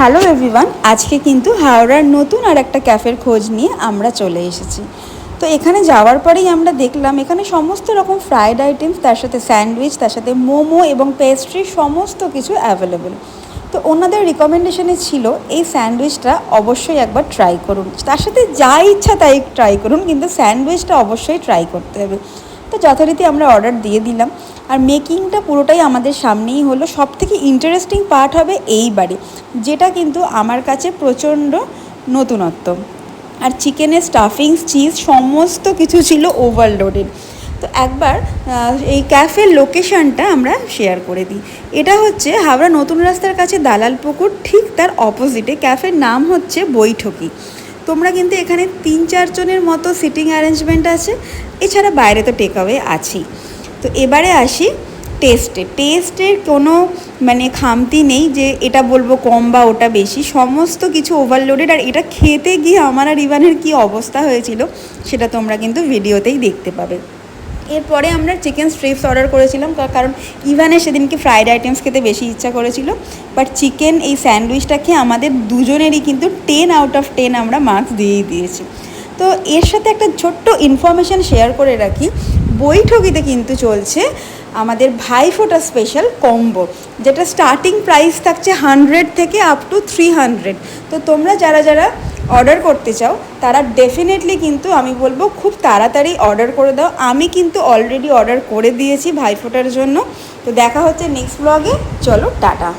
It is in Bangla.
হ্যালো এভরিওয়ান, আজকে কিন্তু হাওড়ার নতুন আর একটা ক্যাফের খোঁজ নিয়ে আমরা চলে এসেছি। তো এখানে যাওয়ার পরেই আমরা দেখলাম এখানে সমস্ত রকম ফ্রাইড আইটেমস, তার সাথে স্যান্ডউইচ, তার সাথে মোমো এবং পেস্ট্রি সমস্ত কিছু অ্যাভেলেবেল। তো ওনাদের রিকমেন্ডেশনে ছিল এই স্যান্ডউইচটা অবশ্যই একবার ট্রাই করুন, তার সাথে যা ইচ্ছা তাই ট্রাই করুন, কিন্তু স্যান্ডউইচটা অবশ্যই ট্রাই করতে হবে। তো যথারীতি আমরা অর্ডার দিয়ে দিলাম, আর মেকিংটা পুরোটাই আমাদের সামনেই হলো। সব থেকে ইন্টারেস্টিং পার্ট হবে এইবারে, যেটা কিন্তু আমার কাছে প্রচণ্ড নতুনত্ব। আর চিকেনের স্টাফিংস, চিজ সমস্ত কিছু ছিল ওভারলোডেড। তো একবার এই ক্যাফের লোকেশনটা আমরা শেয়ার করে দিই। এটা হচ্ছে হাওড়া নতুন রাস্তার কাছে দালালপুকুর, ঠিক তার অপোজিটে। ক্যাফের নাম হচ্ছে বৈঠকি। তোমরা কিন্তু এখানে 3-4 জনের মতো সিটিং অ্যারেঞ্জমেন্ট আছে, এছাড়া বাইরে তো টেকঅ্যাওয়ে আছেই। তো এবারে আসি টেস্টের কোনো খামতি নেই যে এটা বলবো কম বা ওটা বেশি, সমস্ত কিছু ওভারলোডেড। আর এটা খেতে গিয়ে আমার আর ইভানের কী অবস্থা হয়েছিল সেটা তোমরা কিন্তু ভিডিওতেই দেখতে পাবে। এরপরে আমরা চিকেন স্ট্রিপস অর্ডার করেছিলাম, কারণ ইভানের সেদিনকে ফ্রাইড আইটেমস খেতে বেশি ইচ্ছা করেছিল। বাট চিকেন এই স্যান্ডউইচটা খেয়ে আমাদের দুজনেরই কিন্তু 10 আউট অফ 10 আমরা মার্কস দিয়েই দিয়েছি। তো এর সাথে একটা ছোট্ট ইনফরমেশান শেয়ার করে রাখি, বৈঠকিতে কিন্তু চলছে আমাদের ভাইফোঁটা স্পেশাল কম্বো, যেটা স্টার্টিং প্রাইস থাকছে 100 থেকে আপ টু 300। তো তোমরা যারা যারা অর্ডার করতে চাও তারা ডেফিনেটলি কিন্তু আমি বলবো খুব তাড়াতাড়ি অর্ডার করে দাও। আমি কিন্তু অলরেডি অর্ডার করে দিয়েছি ভাইফোঁটার জন্য। তো দেখা হচ্ছে নেক্সট ব্লগে, চলো টাটা।